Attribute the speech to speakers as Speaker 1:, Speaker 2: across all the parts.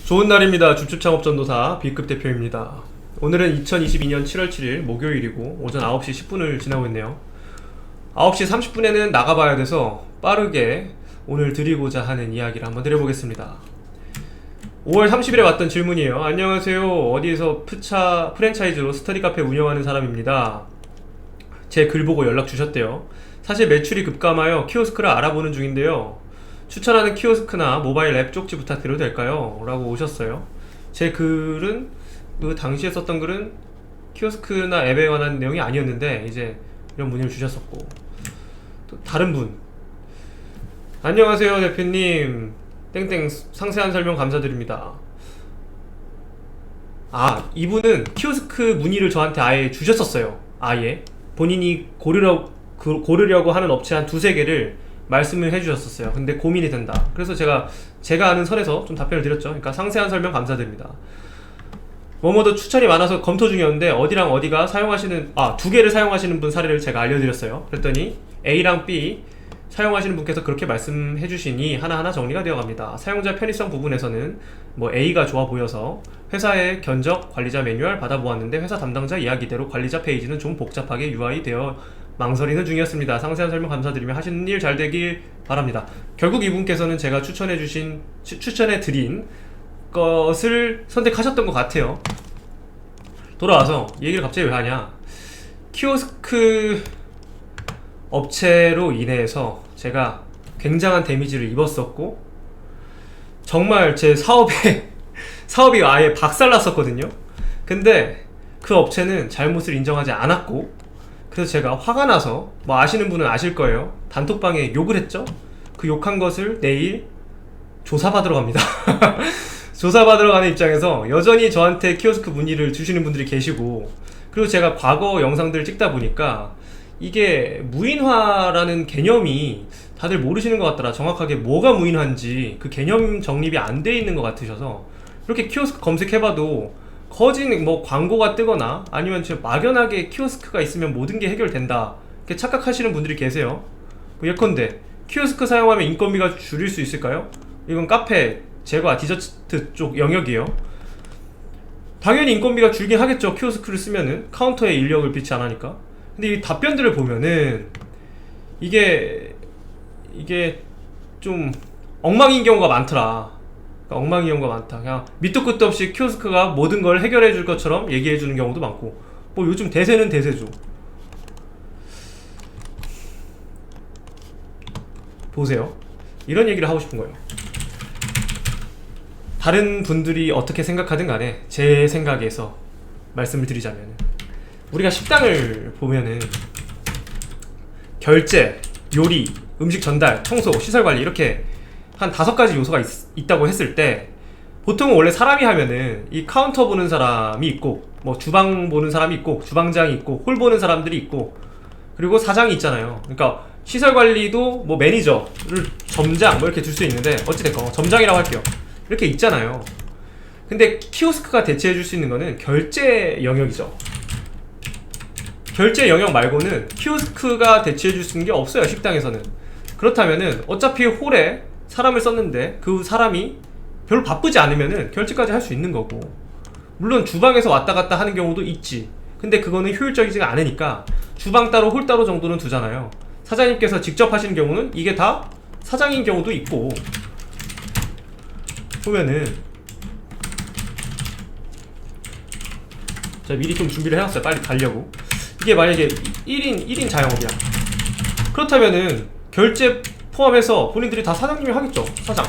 Speaker 1: 좋은 날입니다. 주축창업전도사 B급 대표입니다. 오늘은 2022년 7월 7일 목요일이고 오전 9시 10분을 지나고 있네요. 9시 30분에는 나가봐야 돼서 빠르게 오늘 드리고자 하는 이야기를 한번 드려보겠습니다. 5월 30일에 왔던 질문이에요. 안녕하세요. 어디에서 프랜차이즈로 스터디 카페 운영하는 사람입니다. 제 글 보고 연락 주셨대요. 사실 매출이 급감하여 키오스크를 알아보는 중인데요. 추천하는 키오스크나 모바일 앱 쪽지 부탁드려도 될까요? 라고 오셨어요. 제 글은 그 당시에 썼던 글은 키오스크나 앱에 관한 내용이 아니었는데 이제 이런 문의를 주셨었고, 또 다른 분, 안녕하세요 대표님, 땡땡 상세한 설명 감사드립니다. 이분은 키오스크 문의를 저한테 아예 주셨었어요. 아예 본인이 고르려고 하는 업체 한 두세 개를 말씀을 해주셨었어요. 근데 고민이 된다. 그래서 제가 아는 선에서 좀 답변을 드렸죠. 그러니까 상세한 설명 감사드립니다. 뭐뭐도 추천이 많아서 검토 중이었는데 어디랑 어디가 사용하시는 두 개를 사용하시는 분 사례를 제가 알려드렸어요. 그랬더니 A랑 B 사용하시는 분께서 그렇게 말씀해 주시니 하나하나 정리가 되어 갑니다. 사용자 편의성 부분에서는 A가 좋아 보여서 회사의 견적 관리자 매뉴얼 받아보았는데 회사 담당자 이야기대로 관리자 페이지는 좀 복잡하게 UI 되어 망설이는 중이었습니다. 상세한 설명 감사드리며 하시는 일 잘 되길 바랍니다. 결국 이분께서는 제가 추천해 드린 것을 선택하셨던 것 같아요. 돌아와서 얘기를 갑자기 왜 하냐, 키오스크 업체로 인해서 제가 굉장한 데미지를 입었었고, 정말 제 사업이 아예 박살났었거든요. 근데 그 업체는 잘못을 인정하지 않았고, 그래서 제가 화가 나서, 아시는 분은 아실 거예요, 단톡방에 욕을 했죠. 그 욕한 것을 내일 조사받으러 갑니다. 조사받으러 가는 입장에서 여전히 저한테 키오스크 문의를 주시는 분들이 계시고, 그리고 제가 과거 영상들을 찍다 보니까 이게 무인화라는 개념이 다들 모르시는 것 같더라. 정확하게 뭐가 무인화인지 그 개념 정립이 안 돼 있는 것 같으셔서, 이렇게 키오스크 검색해봐도 거진 광고가 뜨거나 아니면 막연하게 키오스크가 있으면 모든 게 해결된다 이렇게 착각하시는 분들이 계세요. 예컨대 키오스크 사용하면 인건비가 줄일 수 있을까요? 이건 카페, 제과, 디저트 쪽 영역이에요. 당연히 인건비가 줄긴 하겠죠. 키오스크를 쓰면은 카운터에 인력을 비치 안 하니까. 근데 이 답변들을 보면은 이게 좀 엉망인 경우가 많더라. 그러니까 엉망인 경우가 많다. 그냥 밑도 끝도 없이 키오스크가 모든 걸 해결해 줄 것처럼 얘기해 주는 경우도 많고, 요즘 대세는 대세죠. 보세요. 이런 얘기를 하고 싶은 거예요. 다른 분들이 어떻게 생각하든 간에 제 생각에서 말씀을 드리자면, 우리가 식당을 보면은 결제, 요리, 음식 전달, 청소, 시설관리 이렇게 한 5가지 요소가 있다고 했을 때, 보통은 원래 사람이 하면은 이 카운터 보는 사람이 있고, 주방 보는 사람이 있고, 주방장이 있고, 홀 보는 사람들이 있고, 그리고 사장이 있잖아요. 그러니까 시설관리도 매니저를 점장 이렇게 줄 수 있는데, 어찌됐건 점장이라고 할게요. 이렇게 있잖아요. 근데 키오스크가 대체해 줄 수 있는 거는 결제 영역이죠. 결제 영역 말고는 키오스크가 대체해 줄 수 있는 게 없어요, 식당에서는. 그렇다면은 어차피 홀에 사람을 썼는데 그 사람이 별로 바쁘지 않으면은 결제까지 할 수 있는 거고, 물론 주방에서 왔다 갔다 하는 경우도 있지. 근데 그거는 효율적이지가 않으니까 주방 따로 홀 따로 정도는 두잖아요. 사장님께서 직접 하시는 경우는 이게 다 사장인 경우도 있고, 보면은 제가 미리 좀 준비를 해놨어요. 빨리 가려고. 이게 만약에 1인 자영업이야. 그렇다면은 결제 포함해서 본인들이 다 사장님이 하겠죠. 사장.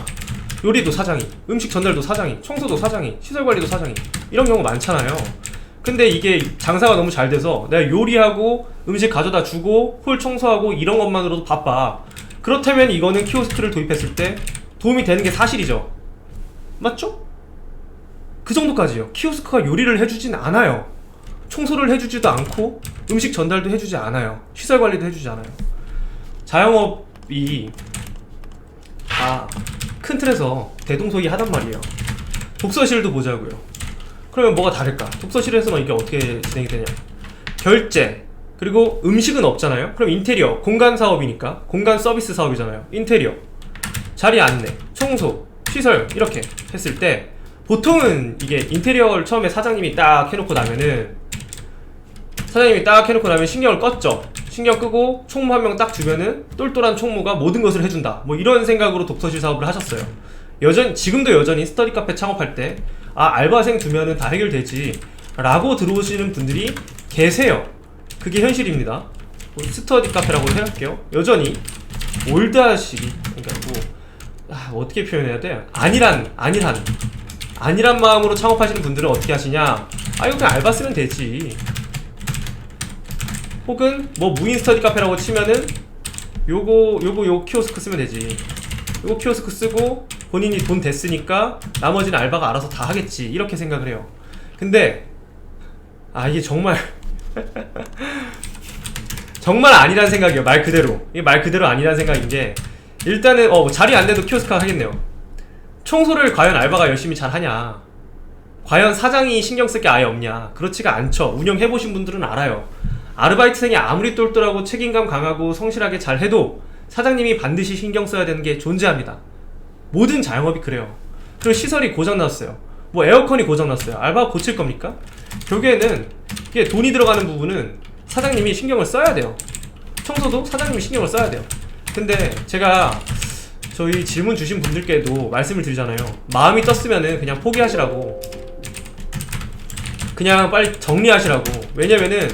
Speaker 1: 요리도 사장이, 음식 전달도 사장이, 청소도 사장이, 시설관리도 사장이, 이런 경우 많잖아요. 근데 이게 장사가 너무 잘 돼서 내가 요리하고 음식 가져다 주고 홀 청소하고 이런 것만으로도 바빠. 그렇다면 이거는 키오스크를 도입했을 때 도움이 되는 게 사실이죠. 맞죠? 그 정도까지요. 키오스크가 요리를 해주진 않아요. 청소를 해주지도 않고 음식 전달도 해주지 않아요. 시설관리도 해주지 않아요. 자영업이 다 큰 틀에서 대동소이하단 말이에요. 독서실도 보자고요. 그러면 뭐가 다를까? 독서실에서는 이게 어떻게 진행이 되냐, 결제, 그리고 음식은 없잖아요. 그럼 인테리어, 공간 사업이니까 공간 서비스 사업이잖아요. 인테리어, 자리 안내, 청소, 시설 이렇게 했을 때 보통은 이게 인테리어를 처음에 사장님이 딱 해놓고 나면 신경을 껐죠. 신경 끄고 총무 한 명 딱 주면은 똘똘한 총무가 모든 것을 해준다, 뭐 이런 생각으로 독서실 사업을 하셨어요. 지금도 여전히 스터디 카페 창업할 때 알바생 두면은 다 해결되지 라고 들어오시는 분들이 계세요. 그게 현실입니다. 스터디 카페라고 생각할게요. 여전히 올드하시기, 그러니까 어떻게 표현해야 돼? 안일한 마음으로 창업하시는 분들은 어떻게 하시냐? 이거 그냥 알바 쓰면 되지. 혹은 뭐 무인 스터디 카페라고 치면은 요 키오스크 쓰면 되지. 요거 키오스크 쓰고 본인이 돈 됐으니까 나머지는 알바가 알아서 다 하겠지, 이렇게 생각을 해요. 근데 이게 정말 정말 아니란 생각이에요. 말 그대로. 이게 말 그대로 아니란 생각인 게, 일단은 자리 안 내도 키오스크가 하겠네요. 청소를 과연 알바가 열심히 잘 하냐? 과연 사장이 신경 쓸 게 아예 없냐? 그렇지가 않죠. 운영해보신 분들은 알아요. 아르바이트생이 아무리 똘똘하고 책임감 강하고 성실하게 잘 해도 사장님이 반드시 신경 써야 되는 게 존재합니다. 모든 자영업이 그래요. 그리고 시설이 고장났어요, 뭐 에어컨이 고장났어요, 알바가 고칠 겁니까? 결국에는 이게 돈이 들어가는 부분은 사장님이 신경을 써야 돼요. 청소도 사장님이 신경을 써야 돼요. 근데 제가 저희 질문 주신 분들께도 말씀을 드리잖아요. 마음이 떴으면은 그냥 포기하시라고, 그냥 빨리 정리하시라고. 왜냐면은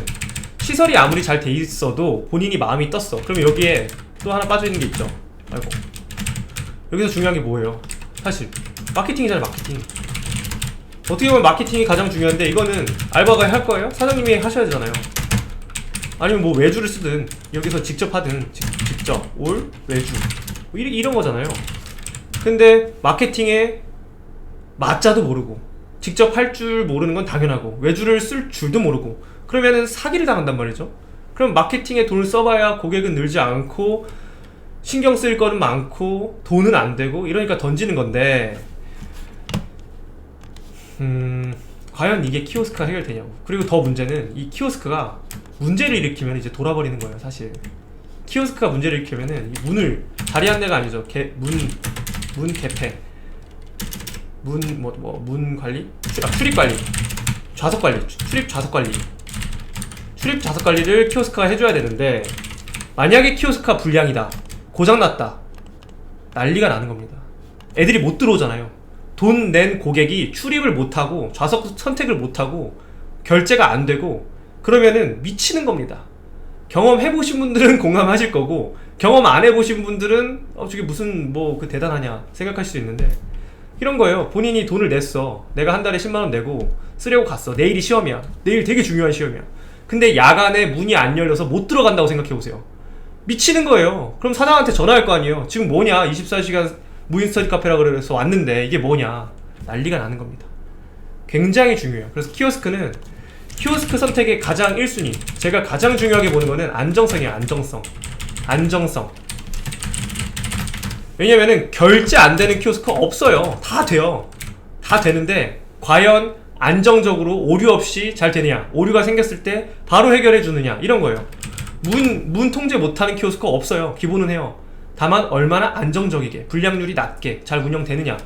Speaker 1: 시설이 아무리 잘 돼 있어도 본인이 마음이 떴어, 그러면 여기에 또 하나 빠져있는 게 있죠. 여기서 중요한 게 뭐예요? 사실 마케팅이잖아요. 마케팅. 어떻게 보면 마케팅이 가장 중요한데, 이거는 알바가 할 거예요? 사장님이 하셔야 되잖아요. 아니면 뭐 외주를 쓰든 여기서 직접 하든, 직접 올 외주 뭐 이런 거잖아요. 근데 마케팅에 맞자도 모르고 직접 할 줄 모르는 건 당연하고 외주를 쓸 줄도 모르고, 그러면은 사기를 당한단 말이죠. 그럼 마케팅에 돈을 써봐야 고객은 늘지 않고 신경 쓸 거는 많고 돈은 안 되고, 이러니까 던지는 건데, 과연 이게 키오스크가 해결되냐고. 그리고 더 문제는 이 키오스크가 문제를 일으키면 이제 돌아버리는 거예요. 사실 키오스크가 문제를 일으키면은 이 문을, 자리 안내가 아니죠, 문 개폐, 문 관리, 출입 관리, 좌석 관리, 출입 좌석 관리를 키오스크가 해줘야 되는데, 만약에 키오스크가 불량이다, 고장났다, 난리가 나는 겁니다. 애들이 못 들어오잖아요. 돈 낸 고객이 출입을 못하고 좌석 선택을 못하고 결제가 안 되고, 그러면은 미치는 겁니다. 경험해보신 분들은 공감하실 거고, 경험 안 해보신 분들은 저게 무슨 그 대단하냐 생각할 수도 있는데, 이런 거예요. 본인이 돈을 냈어. 내가 한 달에 10만원 내고 쓰려고 갔어. 내일이 시험이야. 내일 되게 중요한 시험이야. 근데 야간에 문이 안 열려서 못 들어간다고 생각해보세요. 미치는 거예요. 그럼 사장한테 전화할 거 아니에요. 지금 뭐냐, 24시간 무인 스터디 카페라 그래서 왔는데 이게 뭐냐, 난리가 나는 겁니다. 굉장히 중요해요. 그래서 키오스크는, 키오스크 선택의 가장 1순위, 제가 가장 중요하게 보는 거는 안정성이에요. 안정성. 왜냐면은 결제 안 되는 키오스크 없어요. 다 돼요. 다 되는데 과연 안정적으로 오류 없이 잘 되느냐, 오류가 생겼을 때 바로 해결해 주느냐, 이런 거예요. 문 통제 못하는 키오스크 없어요. 기본은 해요. 다만 얼마나 안정적이게, 불량률이 낮게 잘 운영되느냐,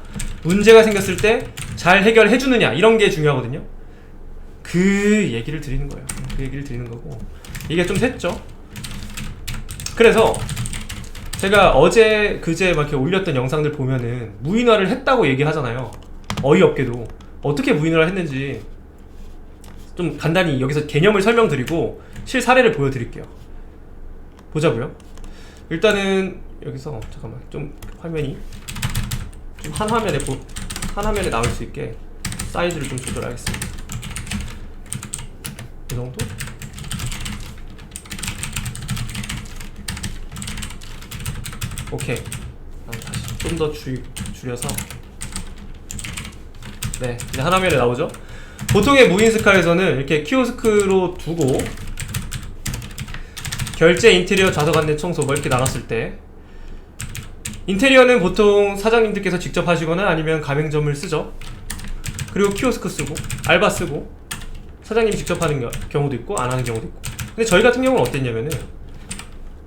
Speaker 1: 문제가 생겼을 때 잘 해결해 주느냐, 이런 게 중요하거든요. 그 얘기를 드리는 거예요. 그 얘기를 드리는 거고, 이게 좀 샜죠. 그래서 제가 어제 그제 막 이렇게 올렸던 영상들 보면은 무인화를 했다고 얘기하잖아요. 어이없게도. 어떻게 무인화를 했는지 좀 간단히 여기서 개념을 설명드리고 실사례를 보여드릴게요. 보자고요. 일단은 여기서 잠깐만, 좀 화면이 좀 한 화면에 나올 수 있게 사이즈를 좀 조절하겠습니다. 이 정도? 오케이. 다시 좀 더 줄여서, 네, 이제 한 화면에 나오죠. 보통의 무인스카에서는 이렇게 키오스크로 두고 결제, 인테리어, 좌석 안내, 청소 뭐 이렇게 나눴을 때, 인테리어는 보통 사장님들께서 직접 하시거나 아니면 가맹점을 쓰죠. 그리고 키오스크 쓰고 알바 쓰고 사장님이 직접 하는 경우도 있고 안 하는 경우도 있고. 근데 저희 같은 경우는 어땠냐면은,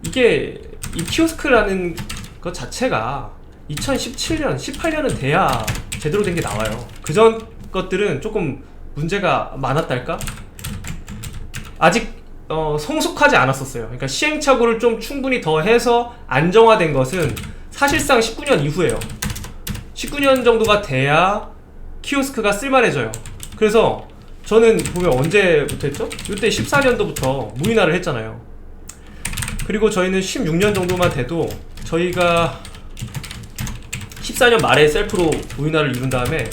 Speaker 1: 이게 이 키오스크라는 것 자체가 2017년, 18년은 돼야 제대로 된 게 나와요. 그전 것들은 조금 문제가 많았달까? 아직 성숙하지 않았었어요. 그러니까 시행착오를 좀 충분히 더 해서 안정화된 것은 사실상 19년 이후에요. 19년 정도가 돼야 키오스크가 쓸만해져요. 그래서 저는 보면 언제부터 했죠? 이때 14년도부터 무인화를 했잖아요. 그리고 저희는 16년 정도만 돼도 저희가 14년 말에 셀프로 무인화를 이룬 다음에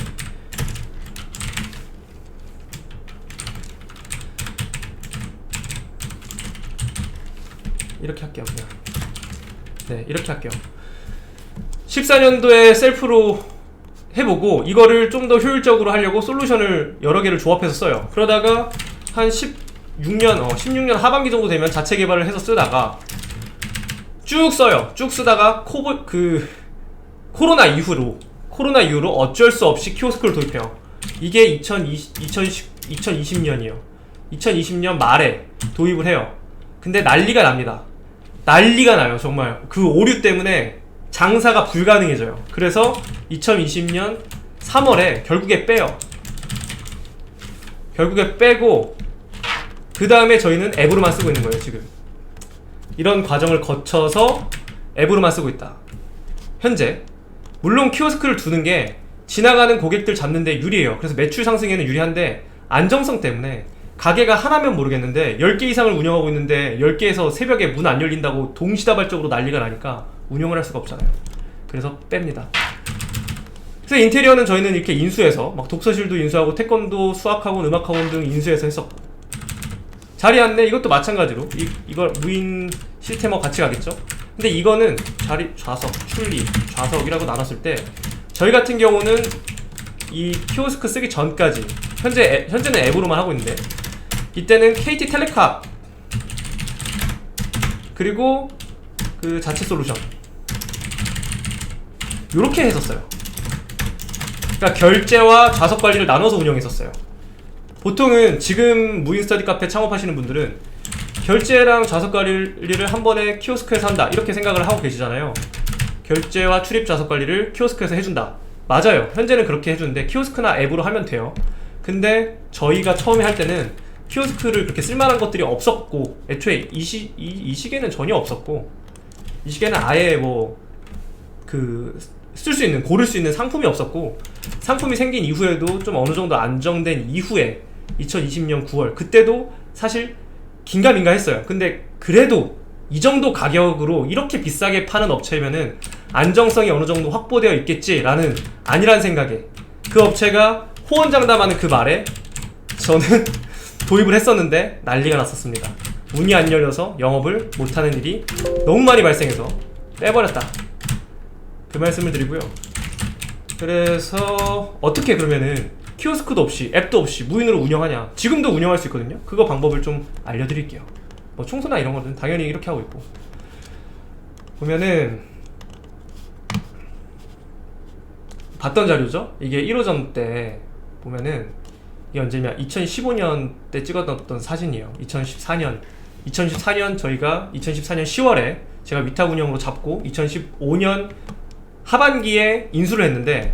Speaker 1: 이렇게 할게요. 그냥. 네, 이렇게 할게요. 14년도에 셀프로 해보고 이거를 좀 더 효율적으로 하려고 솔루션을 여러 개를 조합해서 써요. 그러다가 한 16년 하반기 정도 되면 자체 개발을 해서 쓰다가 쭉 써요. 쭉 쓰다가 코로나 이후로 어쩔 수 없이 키오스크를 도입해요. 이게 2020년이요. 2020년 말에 도입을 해요. 근데 난리가 납니다. 난리가 나요. 정말 그 오류 때문에 장사가 불가능해져요. 그래서 2020년 3월에 결국에 빼요. 결국에 빼고 그 다음에 저희는 앱으로만 쓰고 있는 거예요. 지금 이런 과정을 거쳐서 앱으로만 쓰고 있다. 현재 물론 키오스크를 두는 게 지나가는 고객들 잡는데 유리해요. 그래서 매출 상승에는 유리한데 안정성 때문에 가게가 하나면 모르겠는데 10개 이상을 운영하고 있는데 10개에서 새벽에 문 안 열린다고 동시다발적으로 난리가 나니까 운영을 할 수가 없잖아요. 그래서 뺍니다. 그래서 인테리어는 저희는 이렇게 인수해서 막 독서실도 인수하고 태권도, 수학학원, 음악학원 등 인수해서 했었고 자리 안내 이것도 마찬가지로 이걸 무인 시스템하고 같이 가겠죠. 근데 이거는 자리, 좌석, 출리, 좌석이라고 나눴을 때 저희 같은 경우는 이 키오스크 쓰기 전까지 현재는 앱으로만 하고 있는데 이때는 KT텔레캅 그리고 그 자체 솔루션 요렇게 했었어요. 그러니까 결제와 좌석 관리를 나눠서 운영했었어요. 보통은 지금 무인 스터디 카페 창업하시는 분들은 결제랑 좌석 관리를 한 번에 키오스크에서 한다 이렇게 생각을 하고 계시잖아요. 결제와 출입 좌석 관리를 키오스크에서 해준다. 맞아요. 현재는 그렇게 해주는데 키오스크나 앱으로 하면 돼요. 근데 저희가 처음에 할 때는 키오스크를 그렇게 쓸만한 것들이 없었고 애초에 이 시기에는 전혀 없었고 이 시기에는 아예 뭐 쓸 수 있는 고를 수 있는 상품이 없었고 상품이 생긴 이후에도 좀 어느 정도 안정된 이후에 2020년 9월 그때도 사실 긴가민가 했어요. 근데 그래도 이 정도 가격으로 이렇게 비싸게 파는 업체면은 안정성이 어느 정도 확보되어 있겠지라는 아니란 생각에 그 업체가 호언장담하는 그 말에 저는 도입을 했었는데 난리가 났었습니다. 문이 안 열려서 영업을 못하는 일이 너무 많이 발생해서 빼버렸다. 그 말씀을 드리고요. 그래서 어떻게 그러면은 키오스크도 없이 앱도 없이 무인으로 운영하냐. 지금도 운영할 수 있거든요. 그거 방법을 좀 알려드릴게요. 뭐 청소나 이런 거는 당연히 이렇게 하고 있고 보면은 봤던 자료죠. 이게 1호점 때 보면은 이게 언제냐 2015년 때 찍었던 사진이에요. 2014년 저희가 2014년 10월에 제가 위탁 운영으로 잡고 2015년 하반기에 인수를 했는데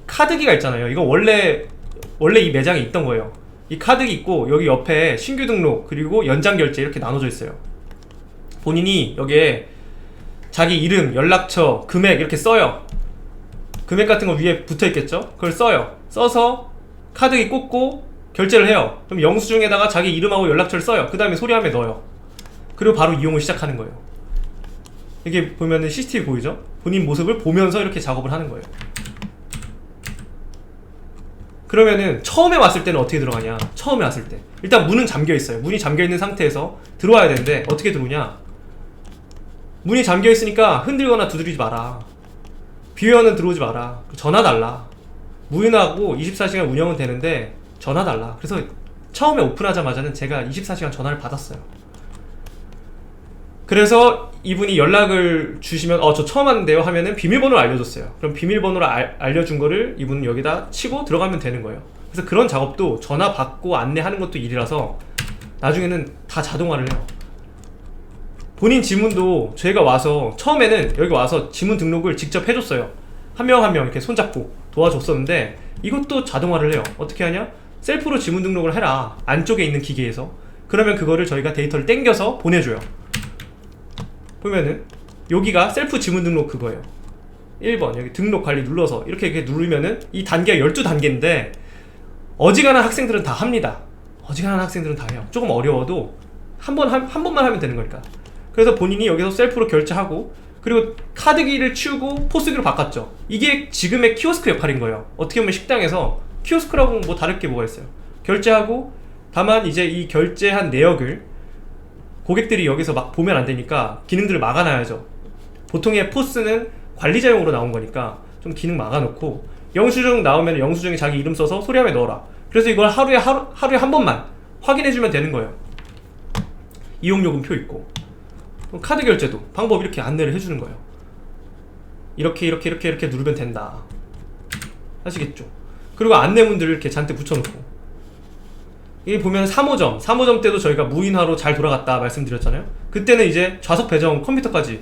Speaker 1: 카드기가 있잖아요. 이거 원래 이 매장에 있던 거예요. 이 카드기 있고 여기 옆에 신규 등록 그리고 연장 결제 이렇게 나눠져 있어요. 본인이 여기에 자기 이름, 연락처, 금액 이렇게 써요. 금액 같은 거 위에 붙어 있겠죠? 그걸 써요. 써서 카드기 꽂고 결제를 해요. 그럼 영수증에다가 자기 이름하고 연락처를 써요. 그 다음에 소리함에 넣어요. 그리고 바로 이용을 시작하는 거예요. 이게 보면은 CCTV 보이죠? 본인 모습을 보면서 이렇게 작업을 하는 거예요. 그러면은 처음에 왔을 때는 어떻게 들어가냐? 처음에 왔을 때 일단 문은 잠겨 있어요. 문이 잠겨 있는 상태에서 들어와야 되는데 어떻게 들어오냐? 문이 잠겨 있으니까 흔들거나 두드리지 마라. 비회원은 들어오지 마라. 전화 달라. 무인하고 24시간 운영은 되는데 전화 달라. 그래서 처음에 오픈하자마자는 제가 24시간 전화를 받았어요. 그래서 이분이 연락을 주시면 저 처음 왔는데요 하면은 비밀번호를 알려줬어요. 그럼 비밀번호를 알려준 거를 이분은 여기다 치고 들어가면 되는 거예요. 그래서 그런 작업도 전화 받고 안내하는 것도 일이라서 나중에는 다 자동화를 해요. 본인 지문도 저희가 와서 처음에는 여기 와서 지문 등록을 직접 해줬어요. 한 명 한 명 이렇게 손잡고 도와줬었는데 이것도 자동화를 해요. 어떻게 하냐? 셀프로 지문 등록을 해라, 안쪽에 있는 기계에서. 그러면 그거를 저희가 데이터를 땡겨서 보내줘요. 보면은 여기가 셀프 지문 등록 그거예요. 1번 여기 등록 관리 눌러서 이렇게 누르면은 이 단계가 12단계인데 어지간한 학생들은 다 합니다. 어지간한 학생들은 다 해요. 조금 어려워도 한 번만 하면 되는 거니까. 그래서 본인이 여기서 셀프로 결제하고, 그리고 카드기를 치우고 포스기로 바꿨죠. 이게 지금의 키오스크 역할인 거예요. 어떻게 보면 식당에서 키오스크라고 뭐 다를 게 뭐가 있어요. 결제하고, 다만 이제 이 결제한 내역을 고객들이 여기서 막 보면 안 되니까 기능들을 막아놔야죠. 보통의 포스는 관리자용으로 나온 거니까 좀 기능 막아놓고, 영수증 나오면 영수증에 자기 이름 써서 소리함에 넣어라. 그래서 이걸 하루에 한 번만 확인해주면 되는 거예요. 이용요금표 있고, 카드 결제도 방법 이렇게 안내를 해주는 거예요. 이렇게 누르면 된다. 아시겠죠? 그리고 안내문들을 이렇게 잔뜩 붙여놓고, 여기 보면 3호점 때도 저희가 무인화로 잘 돌아갔다 말씀드렸잖아요. 그때는 이제 좌석 배정 컴퓨터까지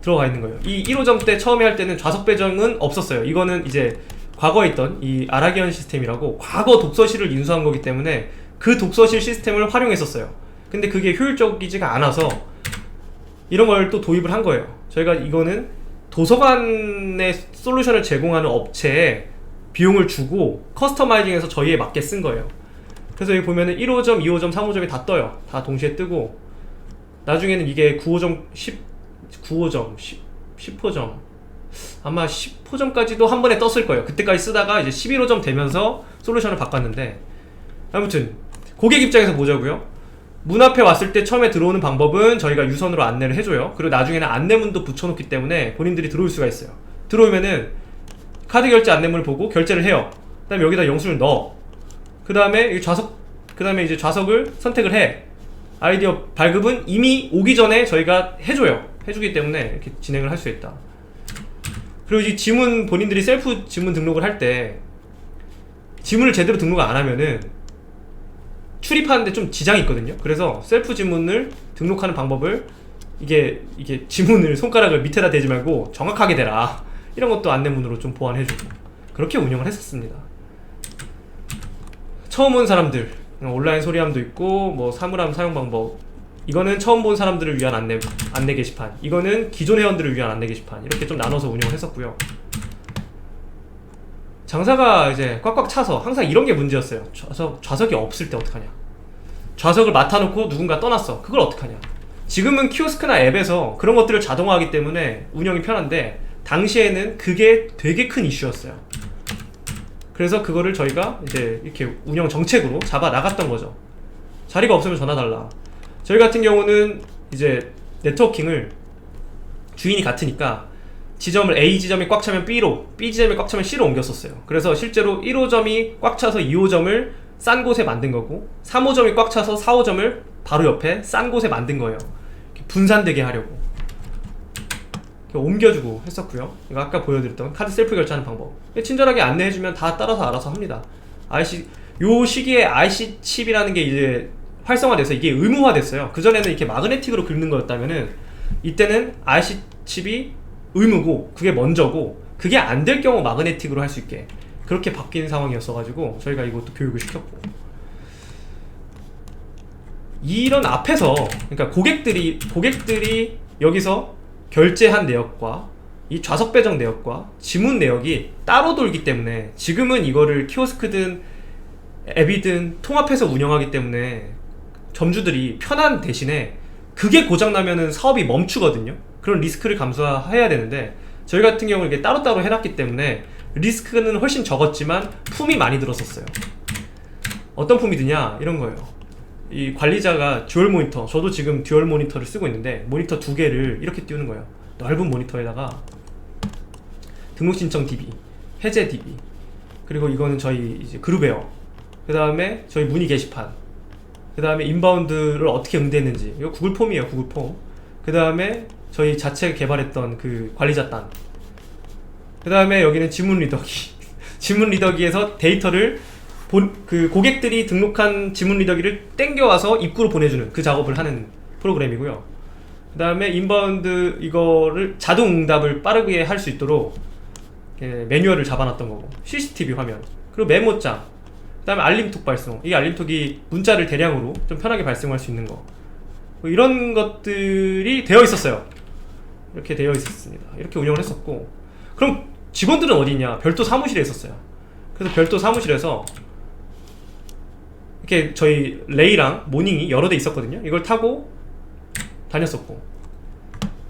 Speaker 1: 들어가 있는 거예요. 이 1호점 때 처음에 할 때는 좌석 배정은 없었어요. 이거는 이제 과거에 있던 이 아라기언 시스템이라고 과거 독서실을 인수한 거기 때문에 그 독서실 시스템을 활용했었어요. 근데 그게 효율적이지가 않아서 이런 걸 또 도입을 한 거예요. 저희가 이거는 도서관의 솔루션을 제공하는 업체에 비용을 주고 커스터마이징해서 저희에 맞게 쓴 거예요. 그래서 여기 보면은 1호점, 2호점, 3호점이 다 떠요. 다 동시에 뜨고, 나중에는 이게 9호점, 9호점, 10호점, 아마 10호점까지도 한 번에 떴을 거예요. 그때까지 쓰다가 이제 11호점 되면서 솔루션을 바꿨는데, 아무튼 고객 입장에서 보자고요. 문 앞에 왔을 때 처음에 들어오는 방법은 저희가 유선으로 안내를 해줘요. 그리고 나중에는 안내문도 붙여놓기 때문에 본인들이 들어올 수가 있어요. 들어오면은 카드 결제 안내문을 보고 결제를 해요. 그 다음에 여기다 영수증을 넣어. 그 다음에 이제 좌석을 선택을 해. 아이디어 발급은 이미 오기 전에 저희가 해주기 때문에 이렇게 진행을 할 수 있다. 그리고 이 지문, 본인들이 셀프 지문 등록을 할 때 지문을 제대로 등록을 안 하면은 출입하는데 좀 지장이 있거든요. 그래서 셀프 지문을 등록하는 방법을, 이게 지문을 손가락을 밑에다 대지 말고 정확하게 대라, 이런 것도 안내문으로 좀 보완해주고, 그렇게 운영을 했었습니다. 처음 온 사람들 온라인 소리함도 있고, 뭐 사물함 사용 방법, 이거는 처음 본 사람들을 위한 안내 게시판, 이거는 기존 회원들을 위한 안내 게시판, 이렇게 좀 나눠서 운영을 했었고요. 장사가 이제 꽉꽉 차서 항상 이런 게 문제였어요. 좌석이 없을 때 어떡하냐, 좌석을 맡아놓고 누군가 떠났어, 그걸 어떡하냐. 지금은 키오스크나 앱에서 그런 것들을 자동화하기 때문에 운영이 편한데, 당시에는 그게 되게 큰 이슈였어요. 그래서 그거를 저희가 이제 이렇게 운영 정책으로 잡아 나갔던 거죠. 자리가 없으면 전화 달라. 저희 같은 경우는 이제 네트워킹을 주인이 같으니까 지점을 A 지점이 꽉 차면 B로, B 지점이 꽉 차면 C로 옮겼었어요. 그래서 실제로 1호점이 꽉 차서 2호점을 싼 곳에 만든 거고, 3호점이 꽉 차서 4호점을 바로 옆에 싼 곳에 만든 거예요. 분산되게 하려고 옮겨주고 했었고요. 이거 아까 보여드렸던 카드 셀프 결제하는 방법, 친절하게 안내해주면 다 따라서 알아서 합니다. 요 시기에 IC 칩이라는 게 이제 활성화돼서 이게 의무화됐어요. 그전에는 이렇게 마그네틱으로 긁는 거였다면은, 이때는 IC 칩이 의무고 그게 먼저고, 그게 안 될 경우 마그네틱으로 할 수 있게 그렇게 바뀐 상황이었어가지고 저희가 이것도 교육을 시켰고, 이런 앞에서, 그러니까 고객들이 여기서 결제한 내역과 이 좌석 배정 내역과 지문 내역이 따로 돌기 때문에, 지금은 이거를 키오스크든 앱이든 통합해서 운영하기 때문에 점주들이 편한 대신에 그게 고장나면은 사업이 멈추거든요. 그런 리스크를 감수해야 되는데, 저희 같은 경우는 이게 따로따로 해놨기 때문에 리스크는 훨씬 적었지만 품이 많이 들었었어요. 어떤 품이 드냐, 이런 거예요. 이 관리자가 듀얼 모니터, 저도 지금 듀얼 모니터를 쓰고 있는데 모니터 2개를 이렇게 띄우는 거예요. 넓은 모니터에다가 등록 신청 DB, 해제 DB, 그리고 이거는 저희 이제 그룹웨어, 그 다음에 저희 문의 게시판, 그 다음에 인바운드를 어떻게 응대했는지, 이거 구글 폼이에요. 구글 폼. 그 다음에 저희 자체 개발했던 그 관리자 단, 그 다음에 여기는 지문 리더기 지문 리더기에서 데이터를 그 고객들이 등록한 지문 리더기를 땡겨와서 입구로 보내주는 그 작업을 하는 프로그램이고요. 그 다음에 인바운드 이거를 자동 응답을 빠르게 할 수 있도록 매뉴얼을 잡아놨던 거고, CCTV 화면, 그리고 메모장, 그 다음에 알림톡 발송. 이 알림톡이 문자를 대량으로 좀 편하게 발송할 수 있는 거, 뭐 이런 것들이 되어 있었어요. 이렇게 되어 있었습니다. 이렇게 운영을 했었고, 그럼 직원들은 어디 있냐? 별도 사무실에 있었어요. 그래서 별도 사무실에서 이렇게 저희 레이랑 모닝이 여러 대 있었거든요. 이걸 타고 다녔었고,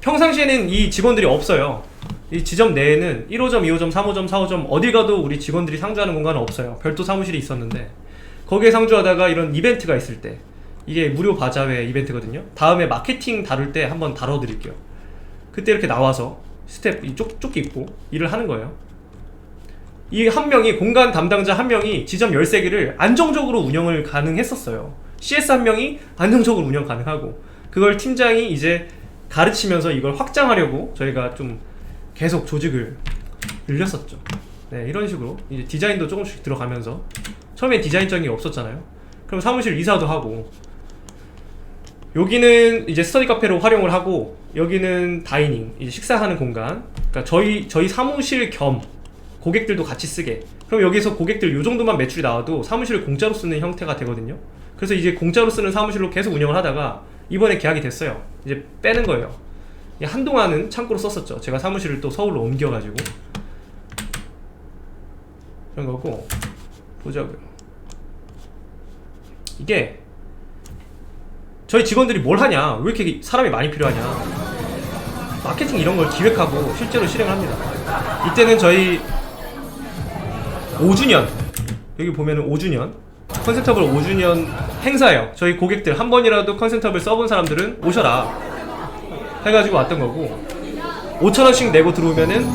Speaker 1: 평상시에는 이 직원들이 없어요. 이 지점 내에는 1호점, 2호점, 3호점, 4호점 어디 가도 우리 직원들이 상주하는 공간은 없어요. 별도 사무실이 있었는데, 거기에 상주하다가 이런 이벤트가 있을 때, 이게 무료 바자회 이벤트거든요. 다음에 마케팅 다룰 때 한번 다뤄드릴게요. 그때 이렇게 나와서 스텝 쪽 입고 일을 하는 거예요. 이 한 명이, 공간 담당자 한 명이 지점 13개를 안정적으로 운영을 가능했었어요. CS 한 명이 안정적으로 운영 가능하고, 그걸 팀장이 이제 가르치면서 이걸 확장하려고 저희가 좀 계속 조직을 늘렸었죠. 네, 이런 식으로 이제 디자인도 조금씩 들어가면서, 처음엔 디자인적인 게 없었잖아요. 그럼 사무실 이사도 하고, 여기는 이제 스터디 카페로 활용을 하고, 여기는 다이닝, 이제 식사하는 공간. 그러니까 저희 사무실 겸 고객들도 같이 쓰게. 그럼 여기서 고객들 요 정도만 매출이 나와도 사무실을 공짜로 쓰는 형태가 되거든요. 그래서 이제 공짜로 쓰는 사무실로 계속 운영을 하다가 이번에 계약이 됐어요. 이제 빼는 거예요. 한동안은 창고로 썼었죠. 제가 사무실을 또 서울로 옮겨가지고. 그런 거고, 보자고요. 이게 저희 직원들이 뭘 하냐, 왜 이렇게 사람이 많이 필요하냐, 마케팅 이런 걸 기획하고 실제로 실행을 합니다. 이때는 저희 5주년, 여기 보면은 5주년 컨센터블 5주년 행사예요. 저희 고객들 한 번이라도 컨센터블 써본 사람들은 오셔라 해가지고 왔던 거고, 5,000원씩 내고 들어오면은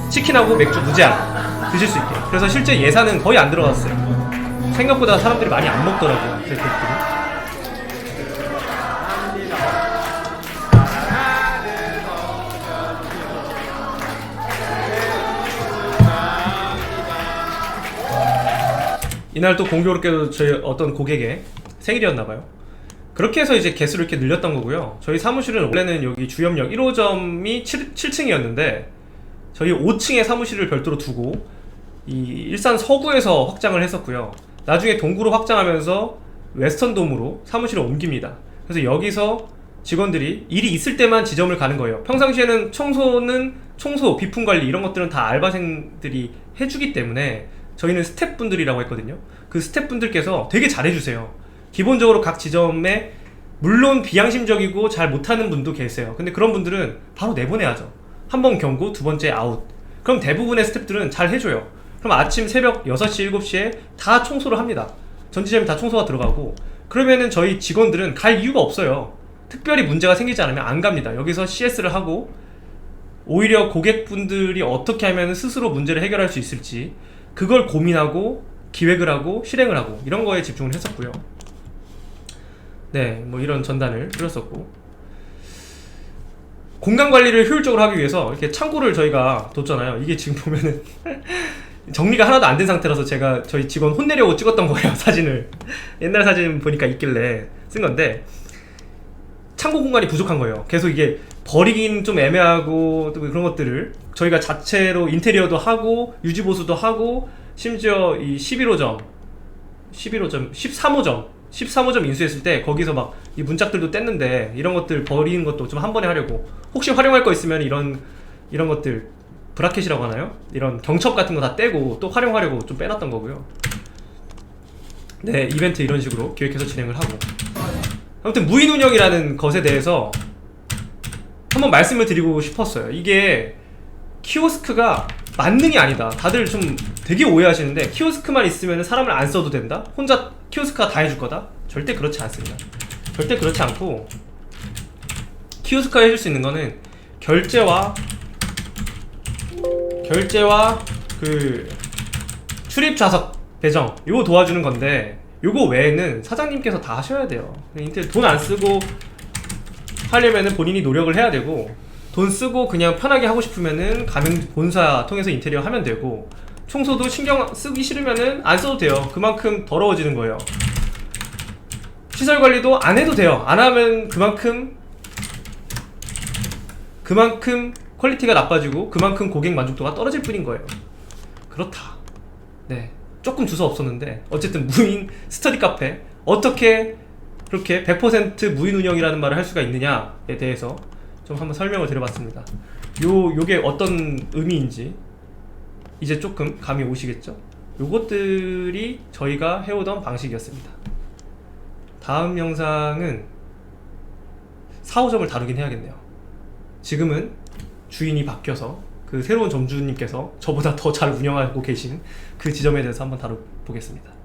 Speaker 1: 치킨하고 맥주 무제한 드실 수 있게. 그래서 실제 예산은 거의 안 들어갔어요. 생각보다 사람들이 많이 안 먹더라고요. 그 고객들이. 이날 또 공교롭게도 저희 어떤 고객의 생일이었나봐요. 그렇게 해서 이제 개수를 이렇게 늘렸던 거고요. 저희 사무실은 원래는 여기 주염역 1호점이 7층이었는데 저희 5층에 사무실을 별도로 두고 이 일산 서구에서 확장을 했었고요. 나중에 동구로 확장하면서 웨스턴돔으로 사무실을 옮깁니다. 그래서 여기서 직원들이 일이 있을 때만 지점을 가는 거예요. 평상시에는 청소, 비품관리 이런 것들은 다 알바생들이 해주기 때문에 저희는 스태프분들이라고 했거든요. 그 스태프분들께서 되게 잘해주세요. 기본적으로 각 지점에 물론 비양심적이고 잘 못하는 분도 계세요. 근데 그런 분들은 바로 내보내야죠. 한 번 경고, 두 번째 아웃. 그럼 대부분의 스태프들은 잘 해줘요. 그럼 아침 새벽 6시, 7시에 다 청소를 합니다. 전 지점이 다 청소가 들어가고, 그러면은 저희 직원들은 갈 이유가 없어요. 특별히 문제가 생기지 않으면 안 갑니다. 여기서 CS를 하고, 오히려 고객분들이 어떻게 하면 스스로 문제를 해결할 수 있을지 그걸 고민하고 기획을 하고 실행을 하고 이런 거에 집중을 했었고요. 네, 뭐 이런 전단을 뿌렸었고, 공간 관리를 효율적으로 하기 위해서 이렇게 창고를 저희가 뒀잖아요. 이게 지금 보면은 정리가 하나도 안 된 상태라서 제가 저희 직원 혼내려고 찍었던 거예요. 사진을 옛날 사진 보니까 있길래 쓴 건데, 창고 공간이 부족한 거예요. 계속 이게 버리긴 좀 애매하고 또 그런 것들을 저희가 자체로 인테리어도 하고 유지보수도 하고, 심지어 이 13호점 13호점 인수했을 때 거기서 막 이 문짝들도 뗐는데 이런 것들 버리는 것도 좀 한 번에 하려고, 혹시 활용할 거 있으면 이런 것들 브라켓이라고 하나요? 이런 경첩 같은 거 다 떼고 또 활용하려고 좀 빼놨던 거고요. 네, 이벤트 이런 식으로 기획해서 진행을 하고, 아무튼 무인 운영이라는 것에 대해서 한번 말씀을 드리고 싶었어요. 이게 키오스크가 만능이 아니다. 다들 좀 되게 오해하시는데, 키오스크만 있으면 사람을 안 써도 된다? 혼자 키오스크가 다 해줄 거다? 절대 그렇지 않습니다. 절대 그렇지 않고, 키오스크가 해줄 수 있는 거는 결제와 그 출입 좌석 배정 이거 도와주는 건데, 요거 외에는 사장님께서 다 하셔야 돼요. 인테리어 돈 안 쓰고 하려면은 본인이 노력을 해야 되고, 돈 쓰고 그냥 편하게 하고 싶으면은 가맹 본사 통해서 인테리어 하면 되고, 청소도 신경 쓰기 싫으면은 안 써도 돼요. 그만큼 더러워지는 거예요. 시설 관리도 안 해도 돼요. 안 하면 그만큼 그만큼 퀄리티가 나빠지고 그만큼 고객 만족도가 떨어질 뿐인 거예요. 그렇다. 네, 조금 두서 없었는데 어쨌든 무인 스터디 카페 어떻게 그렇게 100% 무인 운영이라는 말을 할 수가 있느냐에 대해서 좀 한번 설명을 드려봤습니다. 요게 어떤 의미인지 이제 조금 감이 오시겠죠? 요것들이 저희가 해오던 방식이었습니다. 다음 영상은 4호점을 다루긴 해야겠네요. 지금은 주인이 바뀌어서 그 새로운 점주님께서 저보다 더 잘 운영하고 계신 그 지점에 대해서 한번 다뤄보겠습니다.